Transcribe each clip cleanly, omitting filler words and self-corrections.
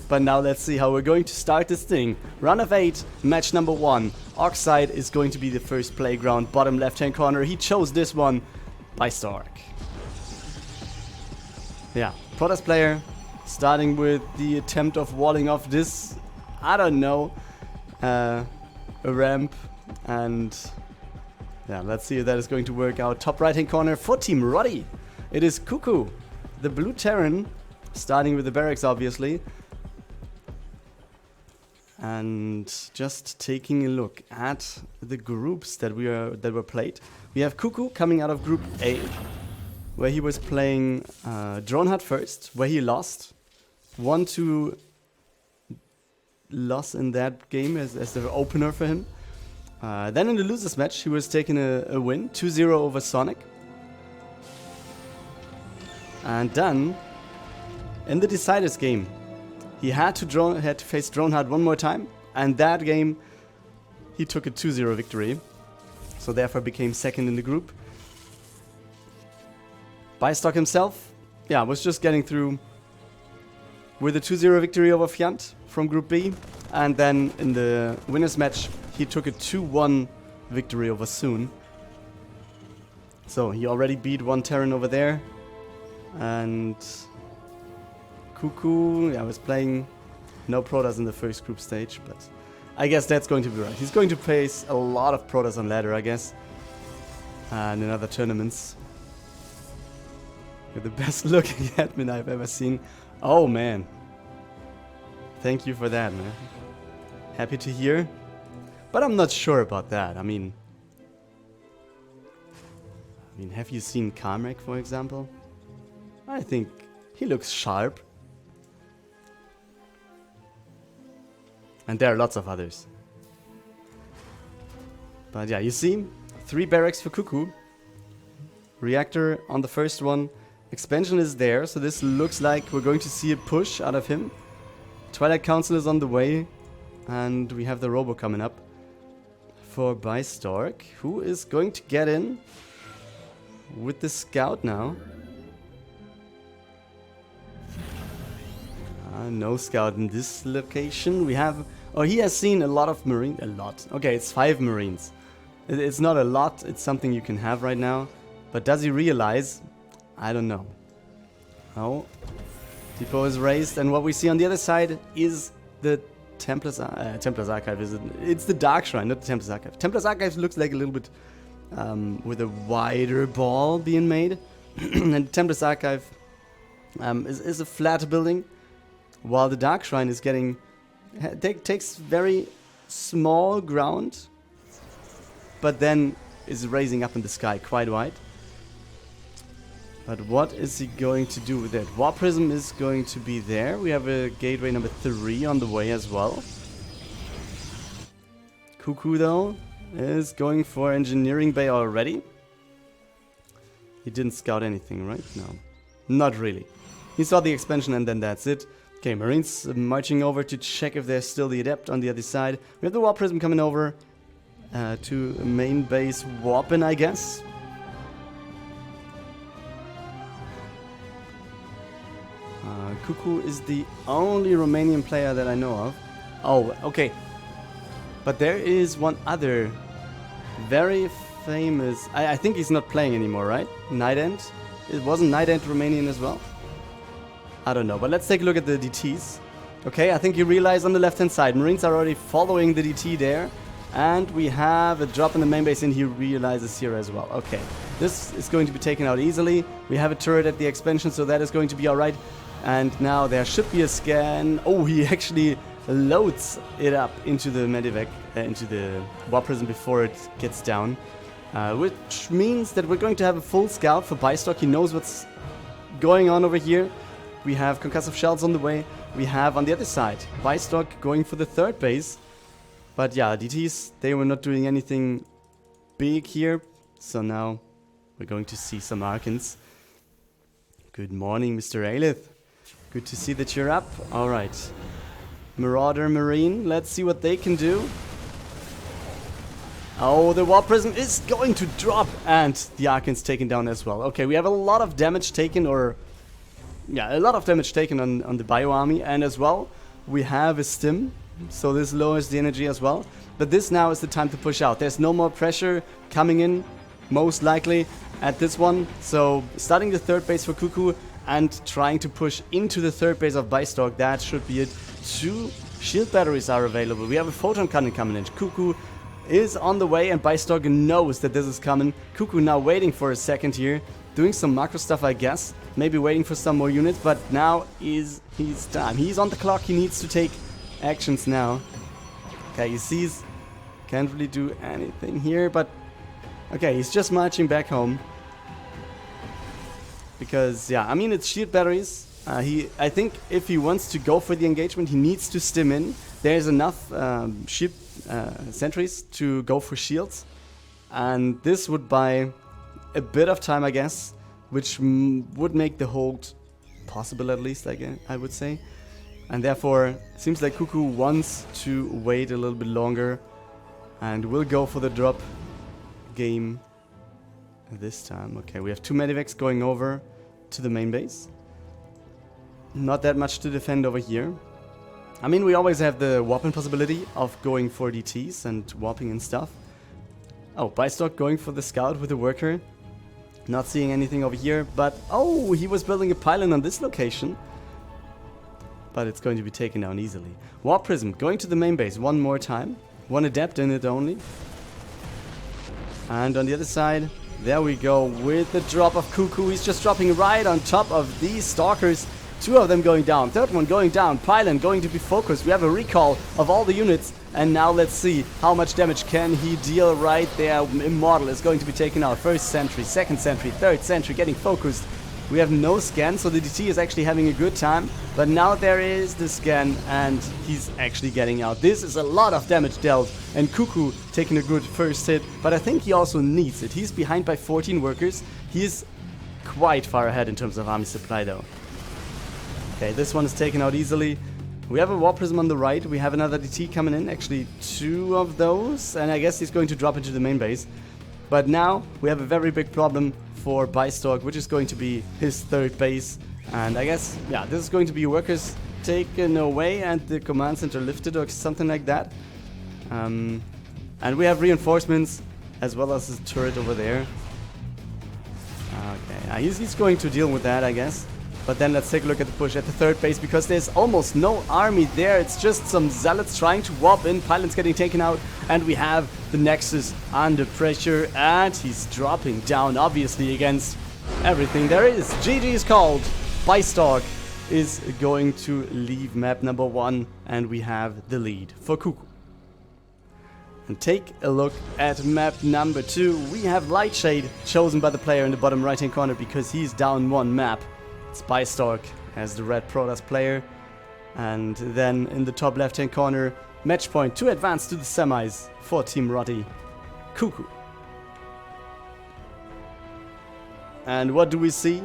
But now let's see how we're going to start this thing. Run of 8, match number 1. Oxide is going to be the first playground, bottom left-hand corner. He chose this one, Bistork. Yeah, Protoss player, starting with the attempt of walling off this, I don't know, a ramp. And yeah, let's see if that is going to work out. Top right-hand corner for Team Rotti. It is CuKu, the blue Terran, starting with the barracks, obviously. And just taking a look at the groups that were played. We have CuKu coming out of Group A, where he was playing Drone Hut first, where he lost. 1-2 loss in that game as the opener for him. Then in the losers match, he was taking a win, 2-0 over Sonic. And then in the deciders game, he had to face Drone Hut one more time, and that game he took a 2-0 victory, so therefore became second in the group. Bistork himself, yeah, was just getting through with a 2-0 victory over Fiant from Group B, and then in the winners match he took a 2-1 victory over Soon. So he already beat one Terran over there, and CuKu, yeah, was playing no Protoss in the first group stage, but I guess that's going to be right. He's going to face a lot of Protoss on ladder, I guess, and in other tournaments. With the best looking admin I've ever seen. Oh man. Thank you for that, man. Happy to hear. But I'm not sure about that. I mean, have you seen Carmack, for example? I think he looks sharp. And there are lots of others. But yeah, you see, 3 barracks for CuKu. Reactor on the first one. Expansion is there, so this looks like we're going to see a push out of him. Twilight Council is on the way. And we have the Robo coming up for Bistork, who is going to get in with the Scout now. No Scout in this location. We have... Oh, he has seen a lot of Marines. A lot. Okay, it's 5 Marines. It's not a lot. It's something you can have right now. But does he realize? I don't know. Oh. Depot is raised. And what we see on the other side is the Templars Archive. It's the Dark Shrine, not the Templars Archive. Templars Archive looks like a little bit with a wider ball being made. And Templars Archive is a flat building. While the Dark Shrine is takes very small ground, but then is raising up in the sky quite wide. But what is he going to do with it? War Prism is going to be there. We have a gateway number 3 on the way as well. CuKu though is going for engineering bay already. He didn't scout anything, right? No, not really. He saw the expansion and then that's it. Okay, Marines marching over to check if there's still the Adept on the other side. We have the War Prism coming over to main base Warpin, I guess. CuKu is the only Romanian player that I know of. Oh, okay. But there is one other very famous... I think he's not playing anymore, right? Night End? It wasn't Night End Romanian as well? I don't know, but let's take a look at the DTs. Okay, I think you realize on the left-hand side, Marines are already following the DT there. And we have a drop in the main base and he realizes here as well. Okay, this is going to be taken out easily. We have a turret at the expansion, so that is going to be alright. And now there should be a scan. Oh, he actually loads it up into the Medivac, into the War Prism before it gets down. Which means that we're going to have a full scout for Bistork. He knows what's going on over here. We have concussive shells on the way. We have on the other side Bistork going for the third base. But yeah, DTs, they were not doing anything big here. So now we're going to see some Arkans. Good morning, Mr. Aelith. Good to see that you're up. Alright. Marauder Marine, let's see what they can do. Oh, the War Prism is going to drop. And the Arkan's taken down as well. Okay, we have a lot of damage taken, or... yeah, a lot of damage taken on the Bio Army. And as well, we have a stim, so this lowers the energy as well. But this now is the time to push out. There's no more pressure coming in, most likely, at this one. So starting the third base for CuKu and trying to push into the third base of Bistork. That should be it. 2 shield batteries are available. We have a photon cannon coming in. CuKu is on the way and Bistork knows that this is coming. CuKu now waiting for a second here. Doing some macro stuff, I guess. Maybe waiting for some more units, but now is his time. He's on the clock. He needs to take actions now. Okay, he sees. Can't really do anything here, but okay, he's just marching back home. Because, yeah, I mean, it's shield batteries. I think if he wants to go for the engagement, he needs to stim in. There's enough shield sentries to go for shields. And this would buy a bit of time, I guess, which would make the hold possible at least, I would say. And therefore, it seems like CuKu wants to wait a little bit longer and will go for the drop game this time. Okay, we have 2 medivacs going over to the main base. Not that much to defend over here. I mean, we always have the warping possibility of going for DTs and warping and stuff. Oh, Bistork going for the scout with the worker. Not seeing anything over here, but oh, he was building a pylon on this location. But it's going to be taken down easily. Warp Prism going to the main base one more time. 1 adept in it only. And on the other side, there we go with the drop of CuKu. He's just dropping right on top of these Stalkers. 2 of them going down, 3rd one going down, pylon going to be focused. We have a recall of all the units. And now let's see how much damage can he deal right there. Immortal is going to be taken out. 1st sentry, 2nd sentry, 3rd sentry getting focused. We have no scan, so the DT is actually having a good time. But now there is the scan, and he's actually getting out. This is a lot of damage dealt, and CuKu taking a good first hit. But I think he also needs it. He's behind by 14 workers. He is quite far ahead in terms of army supply, though. Okay, this one is taken out easily. We have a Warp Prism on the right. We have another DT coming in. Actually, 2 of those. And I guess he's going to drop into the main base. But now we have a very big problem for Bistork, which is going to be his 3rd base. And I guess, yeah, this is going to be workers taken away and the command center lifted or something like that. And we have reinforcements as well as his turret over there. Okay, he's going to deal with that, I guess. But then let's take a look at the push at the 3rd base, because there's almost no army there. It's just some zealots trying to warp in. Pylons getting taken out. And we have the Nexus under pressure. And he's dropping down, obviously, against everything there is. GG is called. Bistork is going to leave map number 1. And we have the lead for CuKu. And take a look at map number 2. We have Lightshade chosen by the player in the bottom right-hand corner because he's down 1 map. Bistork as the red Protoss player, and then in the top left hand corner, match point to advance to the semis for Team Rotti CuKu. And what do we see?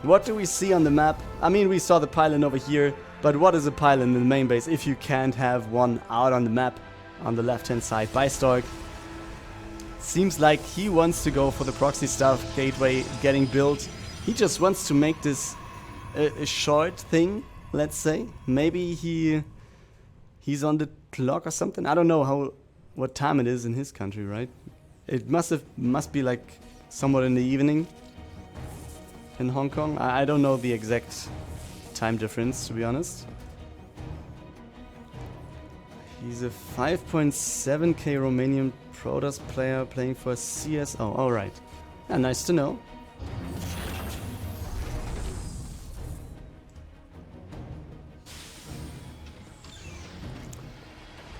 What do we see on the map? I mean, we saw the pylon over here, but what is a pylon in the main base if you can't have one out on the map on the left hand side? Bistork seems like he wants to go for the proxy stuff, gateway getting built. He just wants to make this a short thing, let's say. Maybe he's on the clock or something. I don't know what time it is in his country, right? It must be like somewhat in the evening in Hong Kong. I don't know the exact time difference, to be honest. He's a 5.7k Romanian Protoss player playing for CSO. Alright. Yeah, nice to know.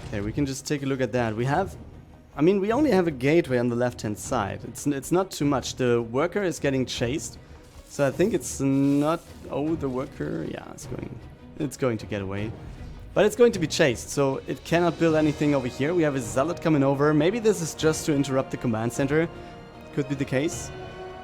Okay, we can just take a look at that. We only have a gateway on the left-hand side. It's not too much. The worker is getting chased, so I think it's not. Oh, the worker, yeah, it's going to get away, but it's going to be chased, so it cannot build anything over here. We have a zealot coming over. Maybe this is just to interrupt the command center. Could be the case.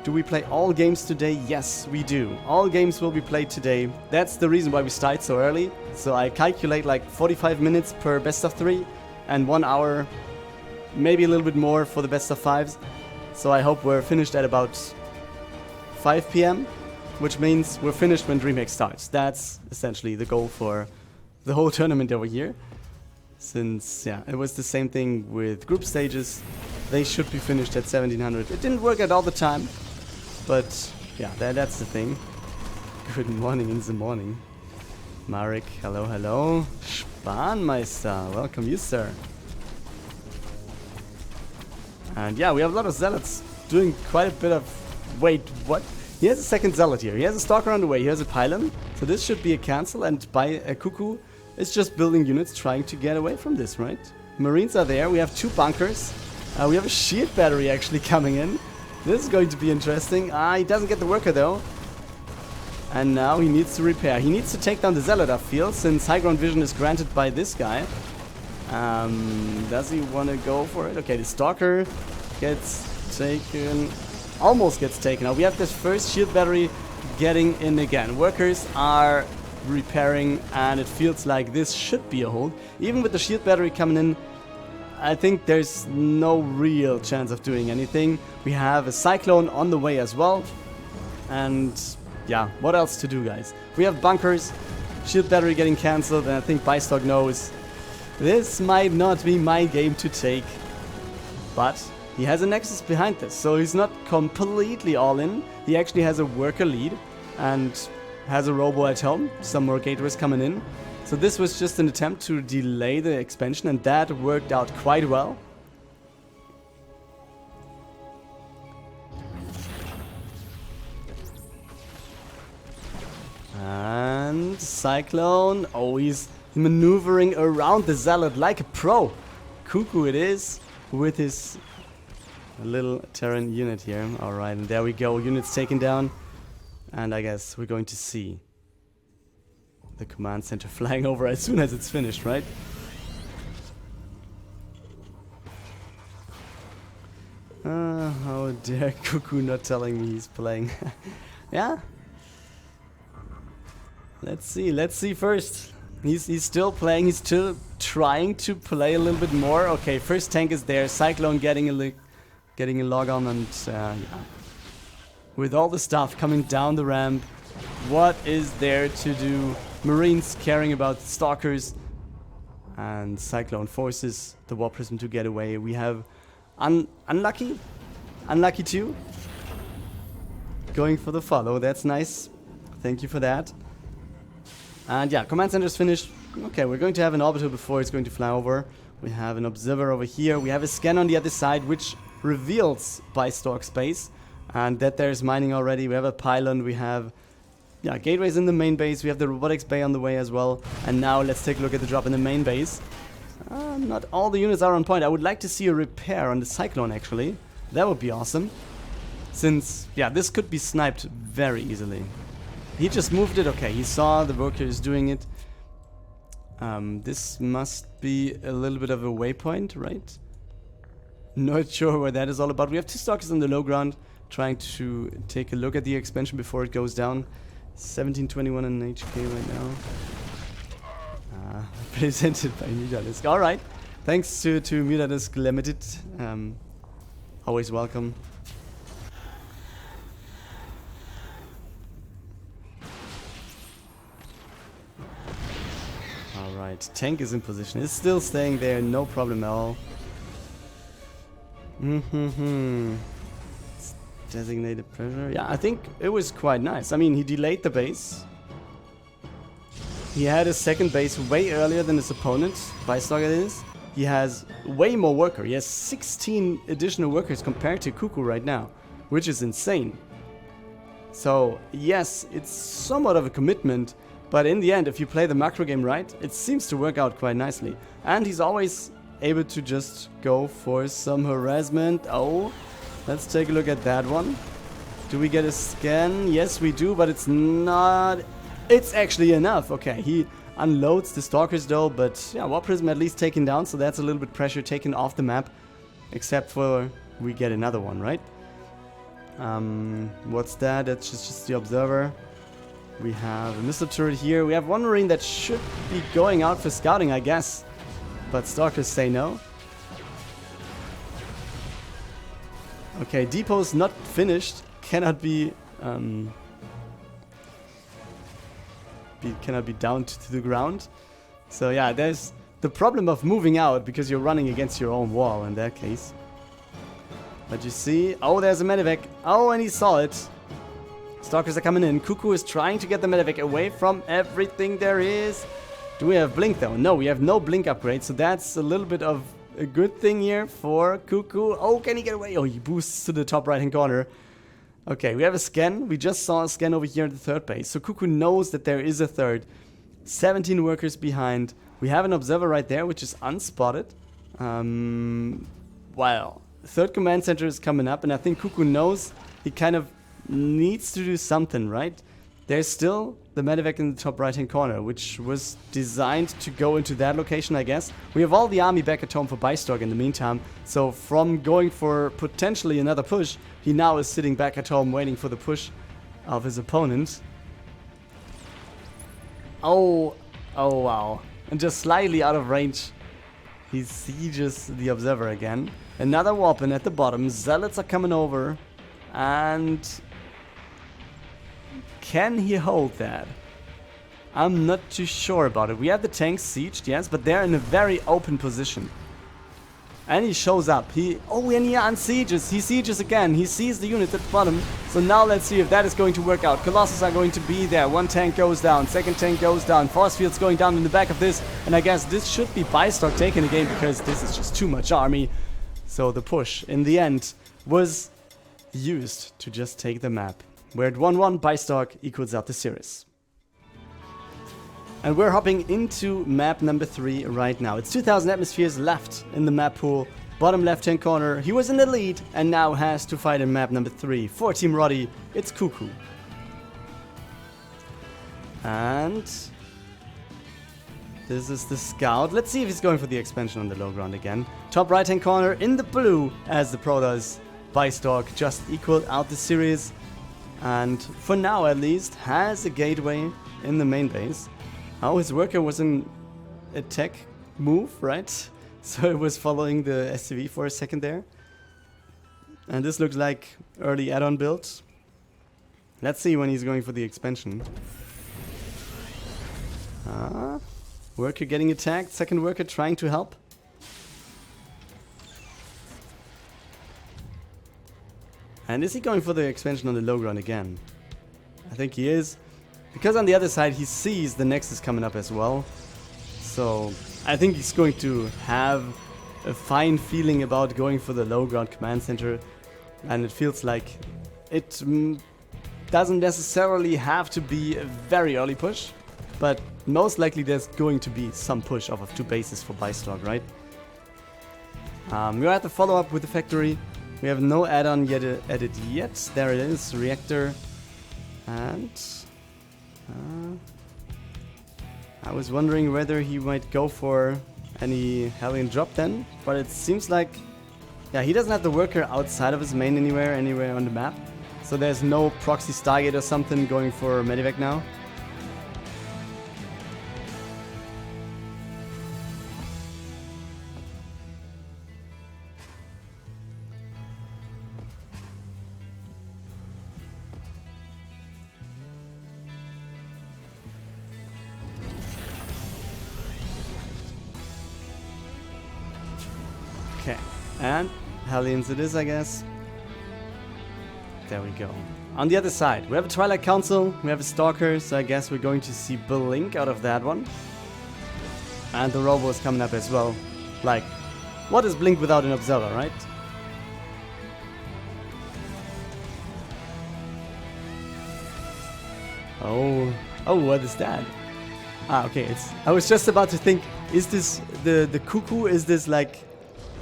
Do we play all games today? Yes, we do. All games will be played today. That's the reason why we start so early. So I calculate like 45 minutes per best of 3 and 1 hour, maybe a little bit more for the best of 5s. So I hope we're finished at about 5 p.m., which means we're finished when DreamHack starts. That's essentially the goal for the whole tournament over here. Since, yeah, it was the same thing with group stages. They should be finished at 1700. It didn't work out all the time, but yeah, that's the thing. Good morning in the morning. Marek, hello, hello. Spanmeister, welcome you, sir. And yeah, we have a lot of zealots doing quite a bit of... Wait, what? He has a second zealot here. He has a stalker on the way. He has a pylon. So this should be a cancel. And by CuKu is just building units trying to get away from this, right? Marines are there. We have 2 bunkers. We have a shield battery actually coming in. This is going to be interesting. He doesn't get the worker though. And now he needs to repair. He needs to take down the zealot, I feel, since high ground vision is granted by this guy. Does he want to go for it? Okay, the stalker gets taken. Almost gets taken. Now we have this first shield battery getting in again. Workers are repairing and it feels like this should be a hold. Even with the shield battery coming in, I think there's no real chance of doing anything. We have a cyclone on the way as well. And yeah, what else to do, guys? We have bunkers, shield battery getting cancelled, and I think Bistork knows this might not be my game to take. But he has a nexus behind this, so he's not completely all in. He actually has a worker lead and has a robo at home. Some more gateways coming in. So this was just an attempt to delay the expansion, and that worked out quite well. And Cyclone, oh, he's maneuvering around the Zealot like a pro. CuKu it is, with his little Terran unit here. Alright, and there we go, units taken down. And I guess we're going to see the command center flying over as soon as it's finished, right? How dare CuKu not telling me he's playing. Yeah? Let's see first. He's still playing, he's still trying to play a little bit more. Okay, first tank is there, Cyclone getting a log on, and yeah. With all the stuff coming down the ramp, what is there to do? Marines caring about stalkers, and Cyclone forces the War Prism to get away. We have Unlucky 2 going for the follow. That's nice. Thank you for that. And yeah, command center is finished. Okay, we're going to have an orbital before it's going to fly over. We have an observer over here. We have a scan on the other side, which reveals Bistork space, and that there's mining already. We have a pylon. We have gateways in the main base. We have the robotics bay on the way as well. And now let's take a look at the drop in the main base. Not all the units are on point. I would like to see a repair on the Cyclone, actually. That would be awesome. Since, yeah, this could be sniped very easily. He just moved it. Okay, he saw the workers doing it. This must be a little bit of a waypoint, right? Not sure what that is all about. We have 2 stalkers on the low ground trying to take a look at the expansion before it goes down. 1721 in HK right now. Presented by Mutadisk. Alright. Thanks to Mutadisk Limited. Always welcome. Alright, tank is in position. It's still staying there, no problem at all. Designated pressure. Yeah, I think it was quite nice. I mean, he delayed the base. He had his second base way earlier than his opponent. Bistork it is. He has way more worker. He has 16 additional workers compared to CuKu right now, which is insane. So, yes, it's somewhat of a commitment, but in the end, if you play the macro game right, it seems to work out quite nicely. And he's always able to just go for some harassment. Oh, let's take a look at that one. Do we get a scan? Yes, we do, but it's not... It's actually enough. Okay, he unloads the stalkers though, but yeah, War Prism at least taken down, so that's a little bit pressure taken off the map. Except for we get another one, right? What's that? That's just the observer. We have a missile turret here. We have one marine that should be going out for scouting, I guess. But stalkers say no. Okay, depot's not finished. Cannot be down to the ground. So yeah, there's the problem of moving out because you're running against your own wall in that case. But you see, oh, there's a medevac. Oh, and he saw it. Stalkers are coming in. CuKu is trying to get the medevac away from everything there is. Do we have blink though? No, we have no blink upgrade, so that's a little bit of a good thing here for CuKu. Oh, can he get away? Oh, he boosts to the top right-hand corner. Okay, we have a scan. We just saw a scan over here at the third base. So CuKu knows that there is a third. 17 workers behind. We have an observer right there, which is unspotted. Well, third command center is coming up, and I think CuKu knows he kind of needs to do something, right? There's still the medevac in the top right-hand corner, which was designed to go into that location, I guess. We have all the army back at home for Bistork in the meantime, so from going for potentially another push, he now is sitting back at home waiting for the push of his opponent. Oh wow. And just slightly out of range, he sieges the observer again. Another weapon at the bottom. Zealots are coming over. And can he hold that? I'm not too sure about it. We have the tanks sieged, yes, but they're in a very open position. And he shows up. And he unsieges. He sieges again. He sees the unit at the bottom. So now let's see if that is going to work out. Colossus are going to be there. One tank goes down. Second tank goes down. Force field's going down in the back of this. And I guess this should be Bistork taking the game because this is just too much army. So the push in the end was used to just take the map. We're at 1-1. Bistork equals out the series. And we're hopping into map number 3 right now. It's 2000 atmospheres left in the map pool. Bottom left-hand corner. He was in the lead and now has to fight in map number 3. For Team Rotti, it's CuKu. And this is the scout. Let's see if he's going for the expansion on the low ground again. Top right-hand corner in the blue as the pro does. Bistork just equaled out the series. And for now at least has a gateway in the main base. Oh, his worker was in a tech move, right? So it was following the SCV for a second there. And this looks like early add-on build. Let's see when he's going for the expansion. Worker getting attacked, second worker trying to help. And is he going for the expansion on the low ground again? I think he is. Because on the other side he sees the Nexus coming up as well. So I think he's going to have a fine feeling about going for the low ground command center. And it feels like it doesn't necessarily have to be a very early push. But most likely there's going to be some push off of 2 bases for Bistork, right? We're at the follow-up with the factory. We have no add-on yet added yet. There it is, reactor. And I was wondering whether he might go for any Hellion drop then, but it seems like, yeah, he doesn't have the worker outside of his main anywhere on the map. So there's no proxy Stargate or something going for Medivac now. Okay, and Hellions it is, I guess. There we go. On the other side, we have a Twilight Council, we have a Stalker, so I guess we're going to see Blink out of that one. And the Robo is coming up as well. Like, what is Blink without an Observer, right? Oh, what is that? Ah, okay, I was just about to think, is this the CuKu, is this like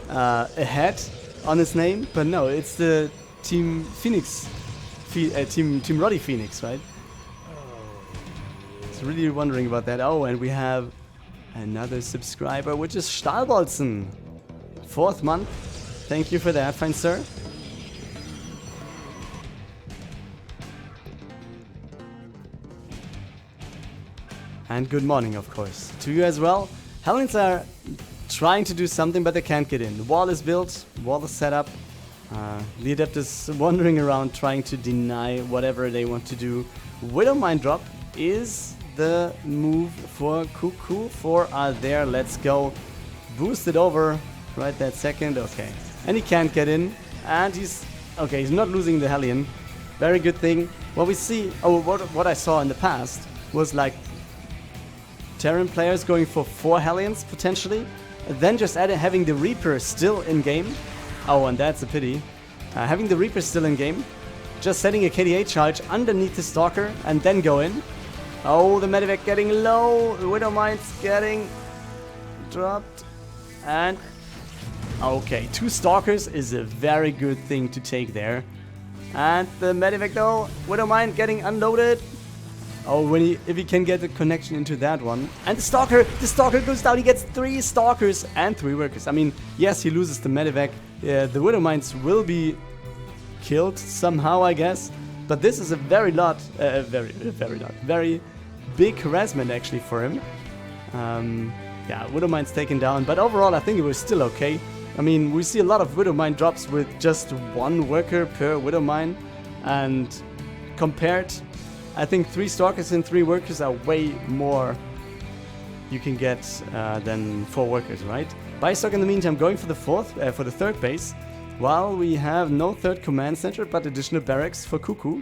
a hat on his name? But no, it's the Team Phoenix, Team Rotti Phoenix, right? I was really wondering about that. Oh, and we have another subscriber, which is Stahlbolzen. 4th month. Thank you for that, fine sir. And good morning, of course, to you as well. Hellions are trying to do something, but they can't get in. The wall is built, wall is set up. The Adept is wandering around trying to deny whatever they want to do. Widowmine drop is the move for CuKu. 4 are there. Let's go. Boost it over right that second. Okay. And he can't get in. And he's... Okay, he's not losing the Hellion. Very good thing. What we see... Oh, what I saw in the past was like Terran players going for 4 Hellions potentially. Then just having the Reaper still in game. Oh, and that's a pity. Having the Reaper still in game. Just setting a KDA charge underneath the Stalker and then go in. Oh, the Medivac getting low. The Widowmine's getting dropped. And... Okay, 2 Stalkers is a very good thing to take there. And the Medivac though, Widowmine getting unloaded. Oh, if he can get a connection into that one. And the Stalker goes down. He gets 3 Stalkers and 3 Workers. I mean, yes, he loses the Medivac. The Widowmines will be killed somehow, I guess. But this is a very big harassment actually for him. Yeah, Widowmine's taken down. But overall, I think it was still okay. I mean, we see a lot of Widowmine drops with just 1 worker per Widowmine. And compared, I think 3 Stalkers and 3 workers are way more you can get than 4 workers, right? Bistork in the meantime going for the third base, while we have no 3rd command center but additional barracks for CuKu.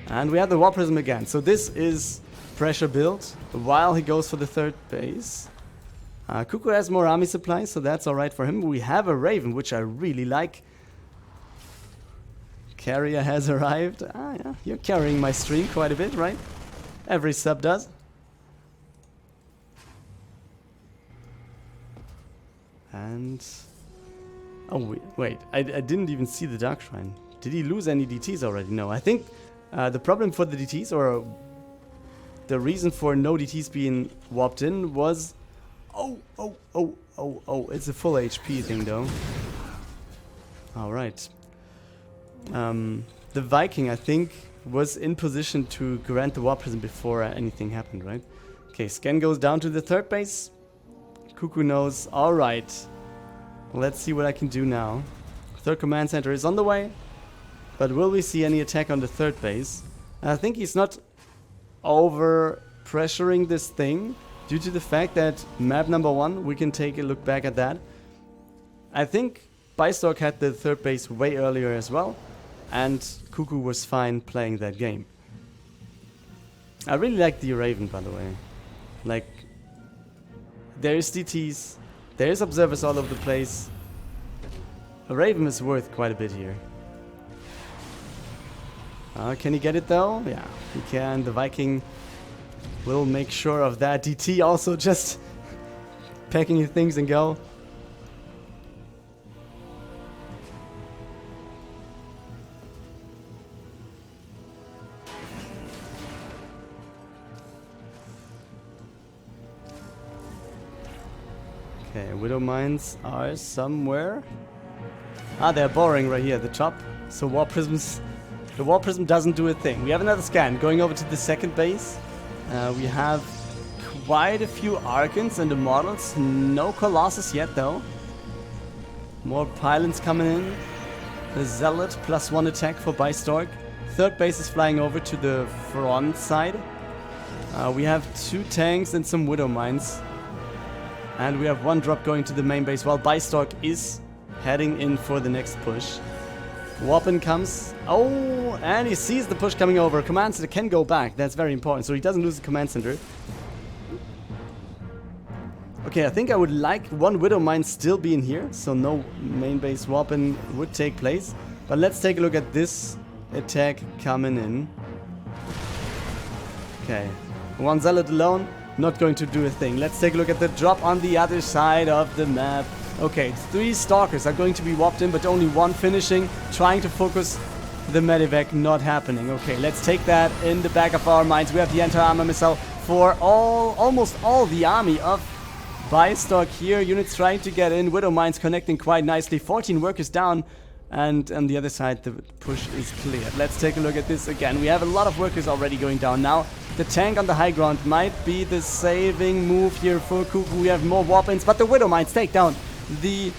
And we have the War Prism again. So this is pressure build while he goes for the 3rd base. CuKu has more army supplies, so that's alright for him. We have a Raven, which I really like. Carrier has arrived. Ah, yeah, you're carrying my stream quite a bit, right? Every sub does. And... Oh, wait. I didn't even see the Dark Shrine. Did he lose any DTs already? No, I think the problem for the DTs, or the reason for no DTs being warped in was... Oh, it's a full HP thing, though. Alright. The Viking, I think, was in position to grant the Warp Prism before anything happened, right? Okay, Scan goes down to the 3rd base. CuKu knows, alright. Let's see what I can do now. 3rd command center is on the way. But will we see any attack on the 3rd base? I think he's not over pressuring this thing due to the fact that map number 1, we can take a look back at that. I think Bistork had the 3rd base way earlier as well, and CuKu was fine playing that game. I really like the Raven, by the way. Like, there's DTs, there's observers all over the place. A Raven is worth quite a bit here. Can he get it though? Yeah, he can. The Viking will make sure of that. DT also just packing his things and go. Okay, Widow Mines are somewhere. Ah, they're boring right here at the top. So War Prisms... The War Prism doesn't do a thing. We have another scan going over to the 2nd base. We have quite a few Archons and the models. No Colossus yet though. More Pylons coming in. The Zealot +1 attack for Bistork. 3rd base is flying over to the front side. We have 2 tanks and some Widow Mines. And we have 1 drop going to the main base while Bistork is heading in for the next push. Warpin comes. Oh, and he sees the push coming over. Command center can go back. That's very important. So he doesn't lose the command center. Okay, I think I would like 1 Widow Mine still being here. So no main base Warpin would take place. But let's take a look at this attack coming in. Okay. 1 Zealot alone. Not going to do a thing. Let's take a look at the drop on the other side of the map. Okay, 3 Stalkers are going to be warped in, but only 1 finishing. Trying to focus the Medivac, not happening. Okay, let's take that in the back of our minds. We have the anti-armor missile for almost all the army of Bistork here. Units trying to get in. Widow Mines connecting quite nicely. 14 workers down. And on the other side, the push is cleared. Let's take a look at this again. We have a lot of workers already going down now. The tank on the high ground might be the saving move here for CuKu. We have more Warpins, but the Widow Mines take down the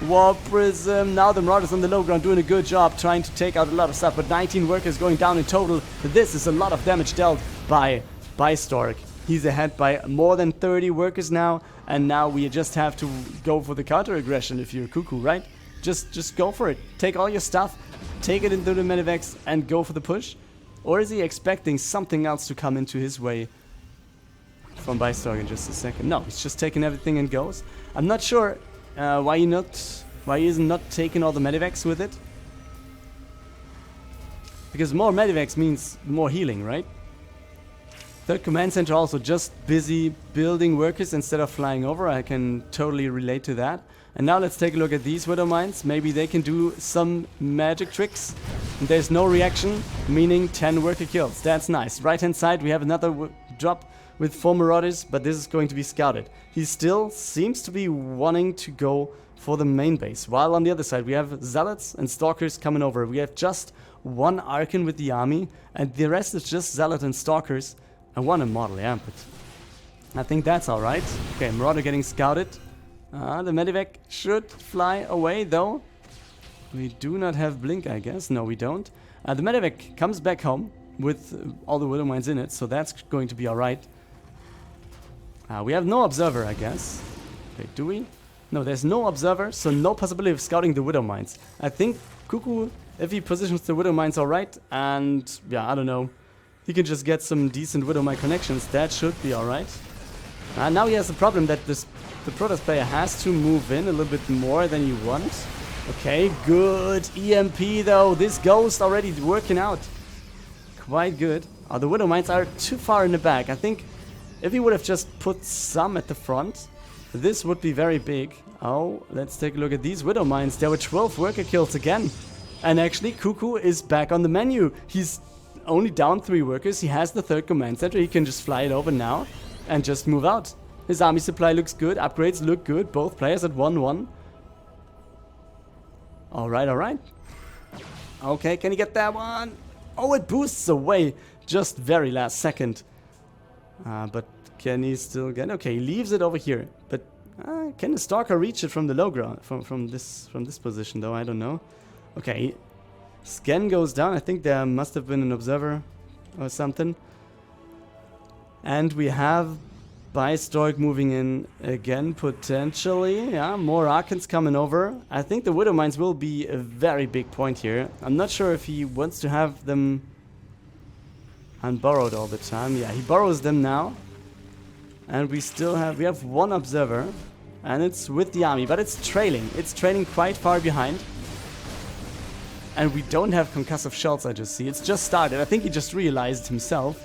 War Prism. Now the Marauders on the low ground doing a good job trying to take out a lot of stuff, but 19 workers going down in total. This is a lot of damage dealt by Bistork. He's ahead by more than 30 workers now, and now we just have to go for the counter aggression if you're CuKu, right? Just go for it. Take all your stuff, take it into the Medivacs, and go for the push. Or is he expecting something else to come into his way from Bistork in just a second? No, he's just taking everything and goes. I'm not sure why he is not taking all the Medivacs with it. Because more Medivacs means more healing, right? Third command center also just busy building workers instead of flying over. I can totally relate to that. And now let's take a look at these Widow Mines. Maybe they can do some magic tricks. There's no reaction, meaning 10 worker kills. That's nice. Right hand side we have another drop with 4 Marauders, but this is going to be scouted. He still seems to be wanting to go for the main base. While on the other side we have Zealots and Stalkers coming over. We have just 1 Archon with the army, and the rest is just Zealot and Stalkers. And 1 Immortal, yeah, but I think that's alright. Okay, Marauder getting scouted. The Medivac should fly away, though. We do not have Blink, I guess. No, we don't. The Medivac comes back home with all the Widow Mines in it, so that's going to be alright. We have no Observer, I guess. Wait, do we? No, there's no Observer, so no possibility of scouting the Widow Mines. I think CuKu, if he positions the Widow Mines alright, and yeah, I don't know, he can just get some decent Widow Mine connections. That should be alright. Now he has the problem that the Protoss player has to move in a little bit more than you want. Okay, good. EMP though. This Ghost already working out. Quite good. Oh, the Widow Mines are too far in the back. I think if he would have just put some at the front, this would be very big. Oh, let's take a look at these Widow Mines. There were 12 worker kills again. And actually, CuKu is back on the menu. He's only down 3 workers. He has the 3rd command center. He can just fly it over now and just move out. His army supply looks good. Upgrades look good. Both players at 1-1. Alright, alright. Okay, can he get that one? Oh, it boosts away just very last second. But can he still get... Okay, he leaves it over here. But can the Stalker reach it from the low ground? From this position, though? I don't know. Okay, scan goes down. I think there must have been an Observer or something. And we have Bistork moving in again, potentially. Yeah, more Archons coming over. I think the Widow Mines will be a very big point here. I'm not sure if he wants to have them unborrowed all the time. Yeah, he borrows them now. And we have 1 Observer. And it's with the army, but it's trailing. It's trailing quite far behind. And we don't have concussive shells, I just see. It's just started. I think he just realized himself.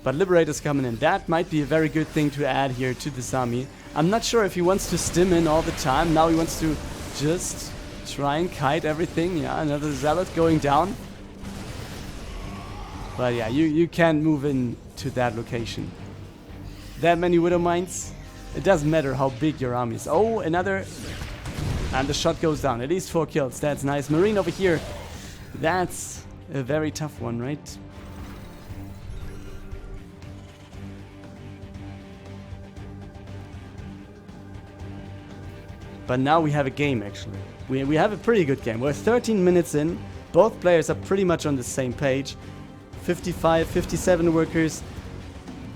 But Liberator's coming in. That might be a very good thing to add here to this army. I'm not sure if he wants to stim in all the time. Now he wants to just try and kite everything. Yeah, another Zealot going down. But yeah, you can't move in to that location. That many Widow Mines. It doesn't matter how big your army is. Oh, another... And the shot goes down. At least 4 kills. That's nice. Marine over here. That's a very tough one, right? But now we have a game, actually. We have a pretty good game. We're 13 minutes in. Both players are pretty much on the same page. 55, 57 workers.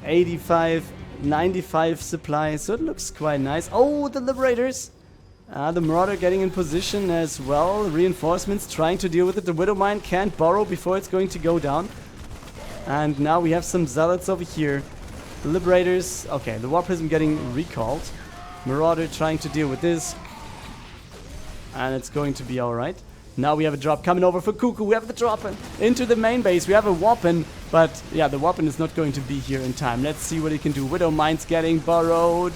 85, 95 supplies. So it looks quite nice. Oh, the Liberators! The Marauder getting in position as well. Reinforcements trying to deal with it. The Widow Mine can't borrow before it's going to go down. And now we have some Zealots over here. The Liberators... Okay, the War Prism getting recalled. Marauder trying to deal with this. And it's going to be alright. Now we have a drop coming over for CuKu. We have the drop into the main base. We have a weapon. But yeah, the weapon is not going to be here in time. Let's see what he can do. Widow Mines getting borrowed.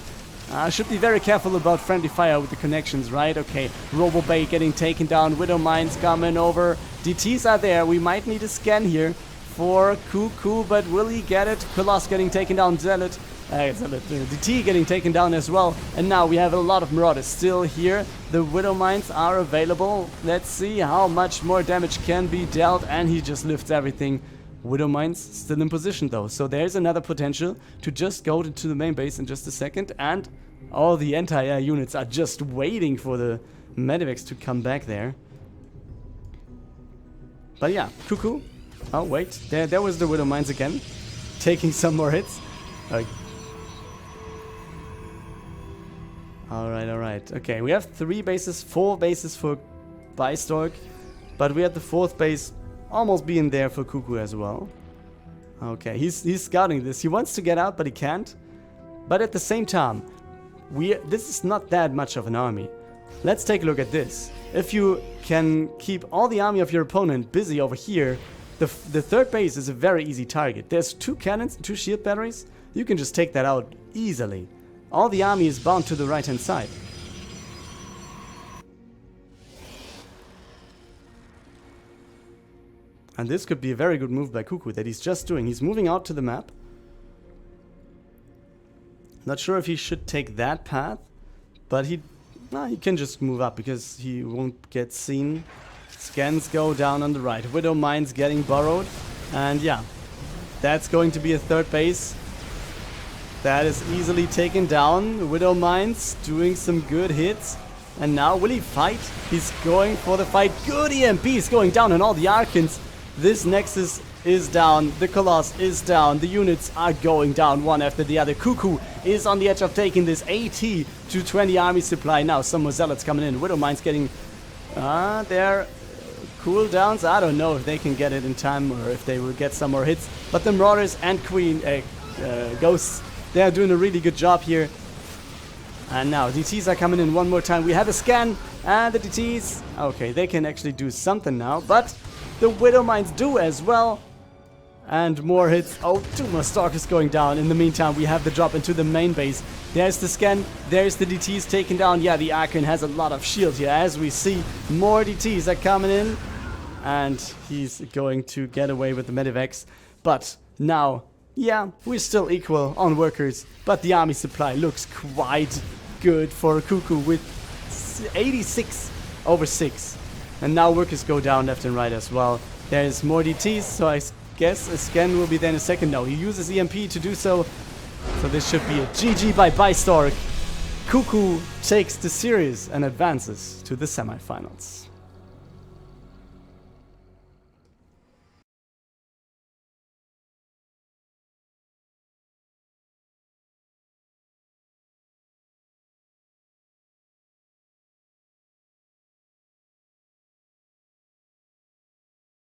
Should be very careful about friendly fire with the connections, right? Okay, Robo Bay getting taken down. Widow Mines coming over. DTs are there. We might need a scan here for CuKu, but will he get it? Colossus getting taken down. Zealot. DT getting taken down as well. And now we have a lot of Marauders still here. The Widow Mines are available. Let's see how much more damage can be dealt. And he just lifts everything. Widow Mines still in position though. So there's another potential to just go to the main base in just a second. And all the anti-air units are just waiting for the Medivacs to come back there. But yeah, CuKu. Oh wait, there was the Widow Mines again. taking some more hits. Alright. Okay, we have 3 bases, 4 bases for Bistork. But we had the 4th base almost being there for CuKu as well. Okay, he's scouting this. He wants to get out, but he can't. But at the same time, this is not that much of an army. Let's take a look at this. If you can keep all the army of your opponent busy over here, the 3rd base is a very easy target. There's 2 cannons, 2 shield batteries. You can just take that out easily. All the army is bound to the right-hand side. And this could be a very good move by CuKu that he's just doing. He's moving out to the map. Not sure if he should take that path, but he can just move up because he won't get seen. Scans go down on the right. Widow Mine's getting borrowed. And yeah, that's going to be a 3rd base. That is easily taken down. Widow Mine's doing some good hits. And now will he fight? He's going for the fight. Good EMP is going down on all the Archons. This Nexus is down. The Colossus is down. The units are going down one after the other. CuKu is on the edge of taking this 80 to 20 army supply. Now some more Zealots coming in. Widow Mine's getting their cooldowns. I don't know if they can get it in time or if they will get some more hits. But the Marauders and Ghosts, they are doing a really good job here. And now DTs are coming in one more time. We have a scan and the DTs. Okay, they can actually do something now, but the Widow Mines do as well. And more hits. Oh, 2 more Stalkers going down. In the meantime, we have the drop into the main base. There's the scan. There's the DTs taken down. Yeah, the Archon has a lot of shield here. As we see, more DTs are coming in. And he's going to get away with the Medivacs. But now, yeah, we're still equal on workers. But the army supply looks quite good for CuKu with 86/6. And now workers go down left and right as well. There's more DTs, so I guess a scan will be there in a second. No, he uses EMP to do so. So this should be a GG by Bistork. CuKu takes the series and advances to the semifinals.